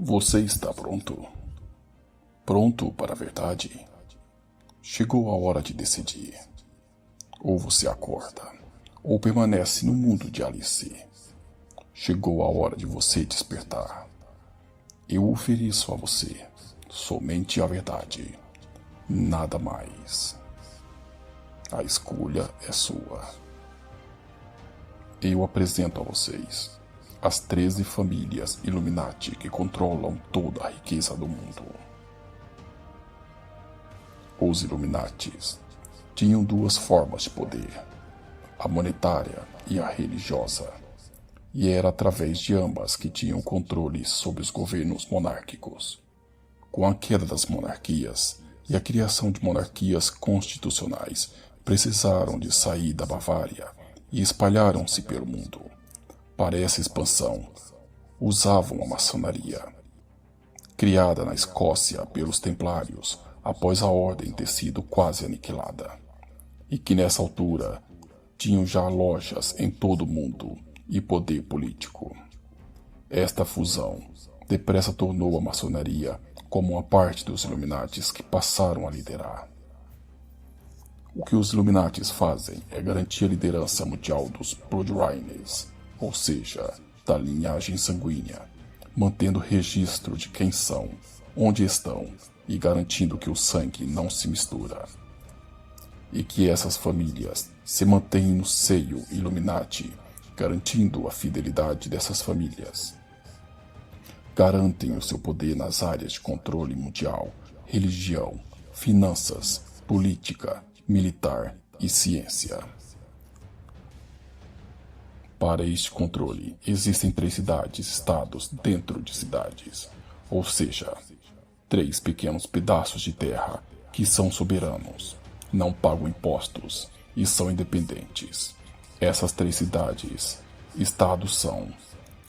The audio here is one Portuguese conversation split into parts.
Você está pronto? Pronto para a verdade? Chegou a hora de decidir. Ou você acorda, ou permanece no mundo de Alice. Chegou a hora de você despertar. Eu ofereço a você somente a verdade, nada mais. A escolha é sua. Eu apresento a vocês as 13 famílias Illuminati que controlam toda a riqueza do mundo. Os Illuminatis tinham duas formas de poder, a monetária e a religiosa, e era através de ambas que tinham controle sobre os governos monárquicos. Com a queda das monarquias e a criação de monarquias constitucionais, precisaram de sair da Bavária e espalharam-se pelo mundo. Para essa expansão, usavam a maçonaria, criada na Escócia pelos Templários após a ordem ter sido quase aniquilada, e que nessa altura tinham já lojas em todo o mundo e poder político. Esta fusão depressa tornou a maçonaria como uma parte dos Illuminatis que passaram a liderar. O que os Illuminatis fazem é garantir a liderança mundial dos Bloodliners, ou seja, da linhagem sanguínea, mantendo registro de quem são, onde estão e garantindo que o sangue não se mistura. E que essas famílias se mantenham no seio Illuminati, garantindo a fidelidade dessas famílias. Garantem o seu poder nas áreas de controle mundial, religião, finanças, política, militar e ciência. Para este controle, existem 3 cidades-estados dentro de cidades, ou seja, 3 pequenos pedaços de terra que são soberanos, não pagam impostos e são independentes. Essas 3 cidades-estados são: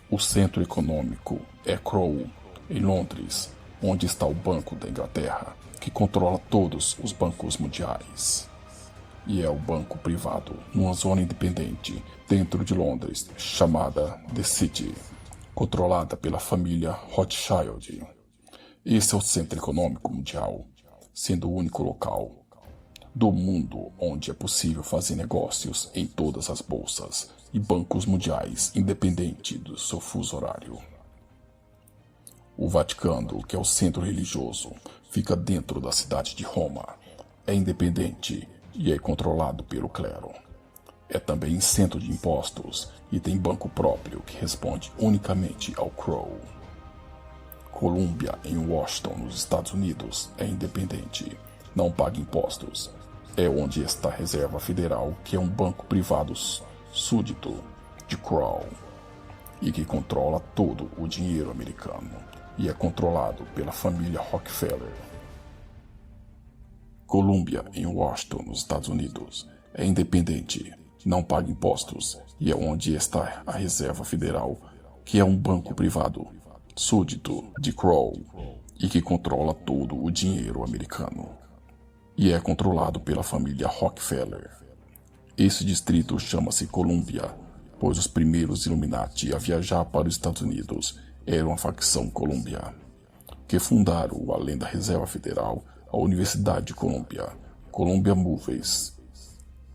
o centro econômico é Crow, em Londres, onde está o Banco da Inglaterra, que controla todos os bancos mundiais. E é o banco privado, numa zona independente, dentro de Londres, chamada The City, controlada pela família Rothschild. Esse é o centro econômico mundial, sendo o único local do mundo onde é possível fazer negócios em todas as bolsas e bancos mundiais, independente do seu fuso horário. O Vaticano, que é o centro religioso, fica dentro da cidade de Roma, é independente e é controlado pelo clero. É também centro de impostos e tem banco próprio que responde unicamente ao Crow. Colômbia, em Washington, nos Estados Unidos, é independente, não paga impostos. É onde está a Reserva Federal, que é um banco privado súdito de Crow e que controla todo o dinheiro americano e é controlado pela família Rockefeller. Colômbia, em Washington, nos Estados Unidos, é independente, não paga impostos e é onde está a Reserva Federal, que é um banco privado súdito de Crow e que controla todo o dinheiro americano e é controlado pela família Rockefeller. Esse distrito chama-se Colômbia, pois os primeiros Illuminati a viajar para os Estados Unidos eram a facção Colômbia, que fundaram, além da Reserva Federal, a Universidade de Colômbia, Columbia Movies,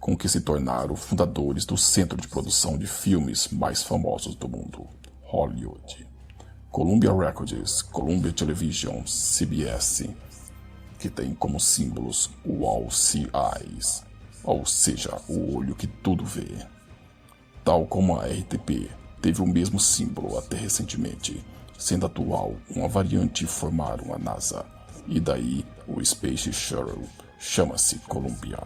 com que se tornaram fundadores do centro de produção de filmes mais famosos do mundo, Hollywood. Columbia Records, Columbia Television, CBS, que tem como símbolos o All See Eyes, ou seja, o olho que tudo vê. Tal como a RTP teve o mesmo símbolo até recentemente, sendo atual uma variante formaram a NASA, e daí o Space Shuttle chama-se Columbia.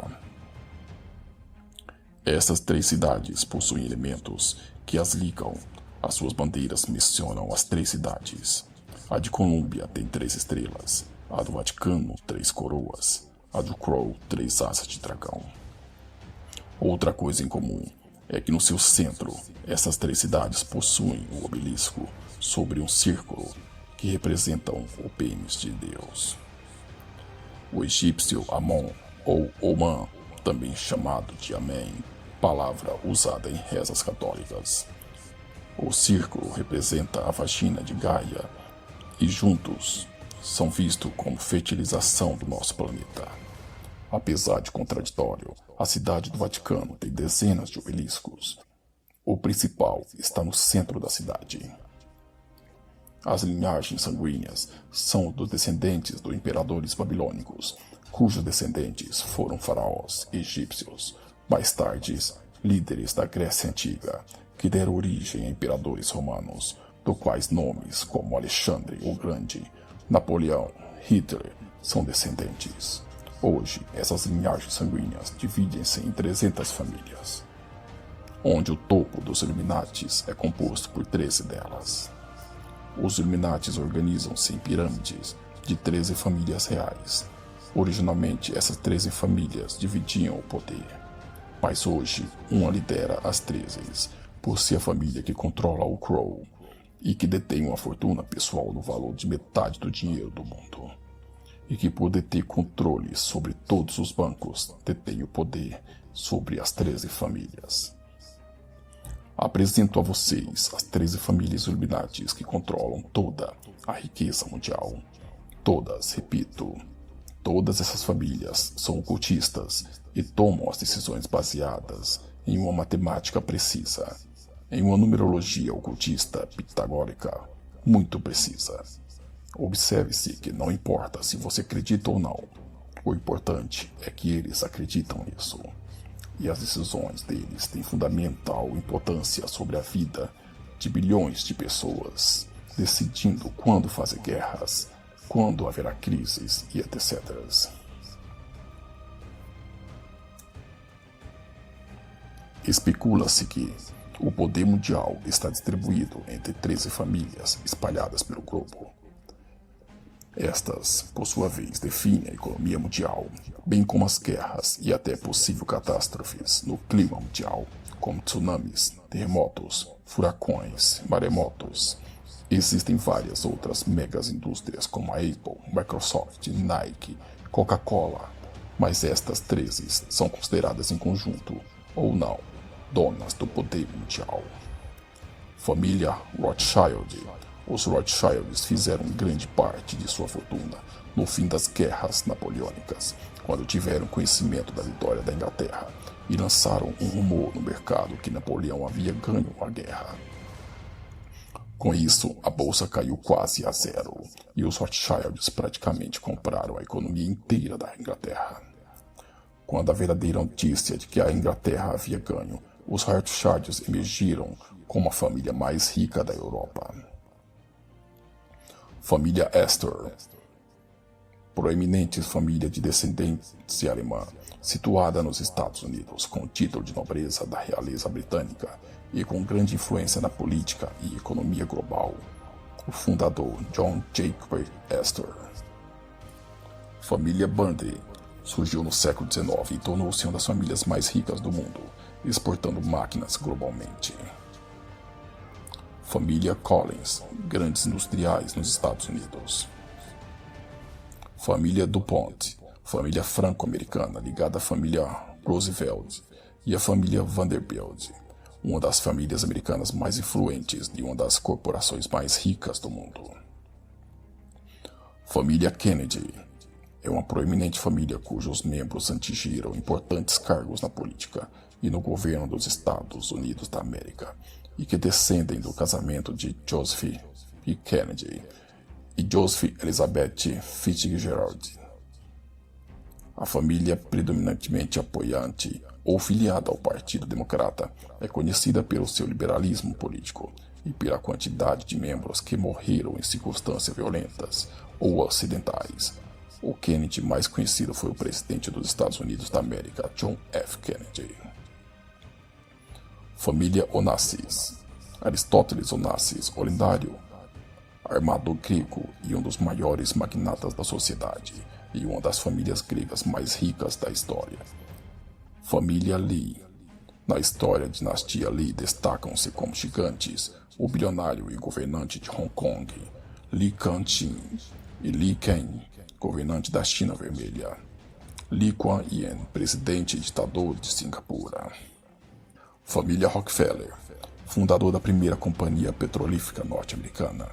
Essas 3 cidades possuem elementos que as ligam. As suas bandeiras mencionam as 3 cidades. A de Colômbia tem 3 estrelas, a do Vaticano 3 coroas, a do Crow 3 asas de dragão. Outra coisa em comum é que no seu centro, essas 3 cidades possuem um obelisco sobre um círculo que representam o pênis de Deus. O egípcio Amon, ou Oman, também chamado de Amém, palavra usada em rezas católicas. O círculo representa a vagina de Gaia e juntos são vistos como fertilização do nosso planeta. Apesar de contraditório, a cidade do Vaticano tem dezenas de obeliscos. O principal está no centro da cidade. As linhagens sanguíneas são dos descendentes dos imperadores babilônicos, cujos descendentes foram faraós egípcios, mais tarde líderes da Grécia Antiga, que deram origem a imperadores romanos, dos quais nomes como Alexandre o Grande, Napoleão, Hitler são descendentes. Hoje, essas linhagens sanguíneas dividem-se em 300 famílias, onde o topo dos Illuminatis é composto por 13 delas. Os Illuminatis organizam-se em pirâmides de 13 famílias reais. Originalmente, essas 13 famílias dividiam o poder, mas hoje uma lidera as 13, por ser a família que controla o Crow e que detém uma fortuna pessoal no valor de metade do dinheiro do mundo, e que por deter controle sobre todos os bancos detém o poder sobre as 13 famílias. Apresento a vocês as 13 famílias Illuminatis que controlam toda a riqueza mundial. Todas, repito, todas essas famílias são ocultistas e tomam as decisões baseadas em uma matemática precisa, em uma numerologia ocultista pitagórica muito precisa. Observe-se que não importa se você acredita ou não, o importante é que eles acreditam nisso. E as decisões deles têm fundamental importância sobre a vida de bilhões de pessoas, decidindo quando fazer guerras, quando haverá crises e etc. Especula-se que o poder mundial está distribuído entre 13 famílias espalhadas pelo globo. Estas, por sua vez, definem a economia mundial, bem como as guerras e até possíveis catástrofes no clima mundial, como tsunamis, terremotos, furacões, maremotos. Existem várias outras megas indústrias como a Apple, Microsoft, Nike, Coca-Cola, mas estas 13 são consideradas em conjunto, ou não, donas do poder mundial. Família Rothschild. Os Rothschilds fizeram grande parte de sua fortuna no fim das guerras napoleônicas, quando tiveram conhecimento da vitória da Inglaterra e lançaram um rumor no mercado que Napoleão havia ganho a guerra. Com isso, a bolsa caiu quase a zero e os Rothschilds praticamente compraram a economia inteira da Inglaterra. Quando a verdadeira notícia de que a Inglaterra havia ganho, os Rothschilds emergiram como a família mais rica da Europa. Família Astor, proeminente família de descendência alemã, situada nos Estados Unidos, com título de nobreza da realeza britânica e com grande influência na política e economia global. O fundador, John Jacob Astor. Família Bundy surgiu no século XIX e tornou-se uma das famílias mais ricas do mundo, exportando máquinas globalmente. Família Collins, grandes industriais nos Estados Unidos. Família DuPont, família franco-americana ligada à família Roosevelt e à família Vanderbilt, uma das famílias americanas mais influentes de uma das corporações mais ricas do mundo. Família Kennedy é uma proeminente família cujos membros atingiram importantes cargos na política e no governo dos Estados Unidos da América, e que descendem do casamento de Joseph P. Kennedy e Joseph Elizabeth Fitzgerald. A família predominantemente apoiante ou filiada ao Partido Democrata é conhecida pelo seu liberalismo político e pela quantidade de membros que morreram em circunstâncias violentas ou acidentais. O Kennedy mais conhecido foi o presidente dos Estados Unidos da América, John F. Kennedy. Família Onassis. Aristóteles Onassis, o lendário armador grego e um dos maiores magnatas da sociedade, e uma das famílias gregas mais ricas da história. Família Lee. Na história, a dinastia Lee destacam-se como gigantes o bilionário e governante de Hong Kong, Lee Ka-shing, e Lee Ken, governante da China Vermelha, Lee Kuan Yew, presidente e ditador de Singapura. Família Rockefeller, fundador da primeira companhia petrolífera norte-americana,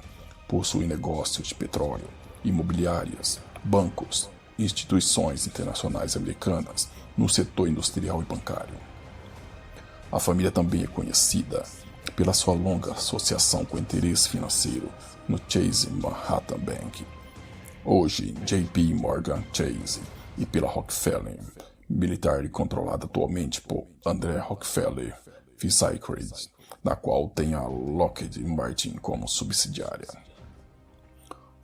Possui negócios de petróleo, imobiliárias, bancos, instituições internacionais americanas no setor industrial e bancário. A família também é conhecida pela sua longa associação com o interesse financeiro no Chase Manhattan Bank, hoje JP Morgan Chase, e pela Rockefeller Militar e controlada atualmente por André Rockefeller Fitzgerald, na qual tem a Lockheed Martin como subsidiária.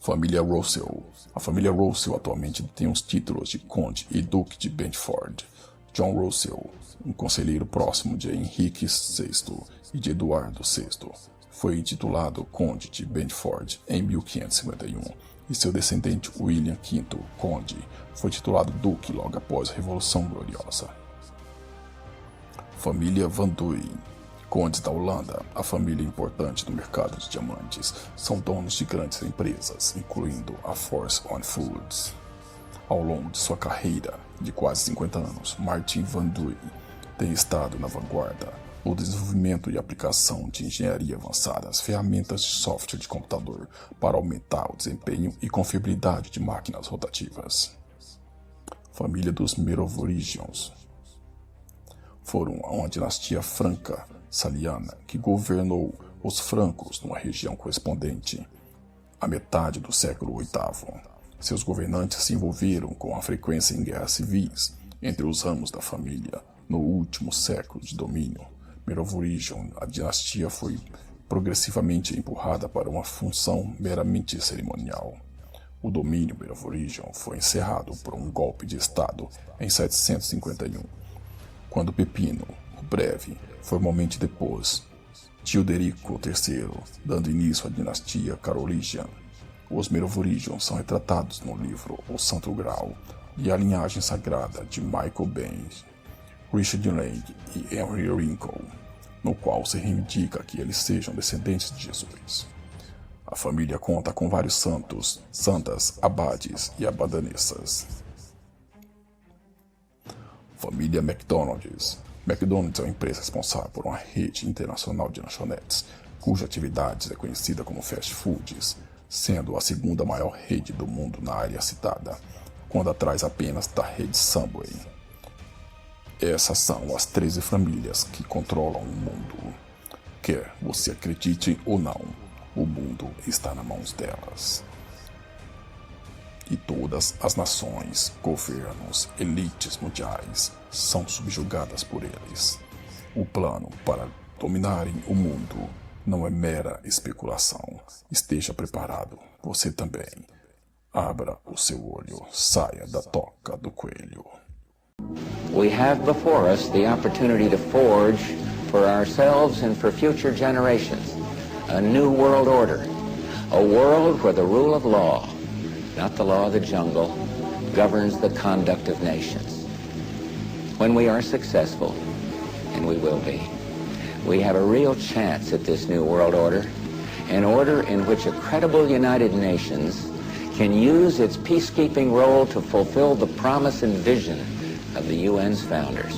Família Russell. A família Russell atualmente tem os títulos de Conde e Duque de Bedford. John Russell, um conselheiro próximo de Henrique VI e de Eduardo VI, foi intitulado Conde de Bedford em 1551, e seu descendente William V, Conde, foi titulado Duque logo após a Revolução Gloriosa. Família Van Duyn. Condes da Holanda, a família importante do mercado de diamantes, são donos de grandes empresas, incluindo a Force on Foods. Ao longo de sua carreira de quase 50 anos, Martin Van Duyn tem estado na vanguarda no desenvolvimento e aplicação de engenharia avançada, as ferramentas de software de computador para aumentar o desempenho e confiabilidade de máquinas rotativas. Família dos Merovingians. Foram uma dinastia franca-saliana que governou os francos numa região correspondente à metade do século VIII. Seus governantes se envolveram com a frequência em guerras civis entre os ramos da família no último século de domínio Merovingian. A dinastia foi progressivamente empurrada para uma função meramente cerimonial. O domínio Merovingian foi encerrado por um golpe de estado em 751, quando Pepino o Breve formalmente depôs Teodorico III, dando início à dinastia Carolingiana. Os Merovingians são retratados no livro O Santo Graal e a linhagem sagrada de Michael Benz, Richard Lang e Henry Wrinkle, no qual se reivindica que eles sejam descendentes de Jesus. A família conta com vários santos, santas, abades e abadesas. Família McDonald's. McDonald's é uma empresa responsável por uma rede internacional de lanchonetes, cuja atividade é conhecida como fast foods, sendo a segunda maior rede do mundo na área citada, quando atrás apenas da rede Subway. Essas são as 13 famílias que controlam o mundo. Quer você acredite ou não, o mundo está nas mãos delas. E todas as nações, governos, elites mundiais são subjugadas por eles. O plano para dominarem o mundo não é mera especulação. Esteja preparado, você também. Abra o seu olho, saia da toca do coelho. We have before us the opportunity to forge for ourselves and for future generations a new world order, a world where the rule of law, not the law of the jungle, governs the conduct of nations. When we are successful, and we will be, we have a real chance at this new world order, an order in which a credible United Nations can use its peacekeeping role to fulfill the promise and vision of the UN's founders.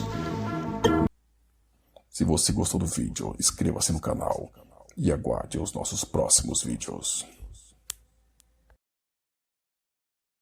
Se você gostou do vídeo, inscreva-se no canal e aguarde os nossos próximos vídeos.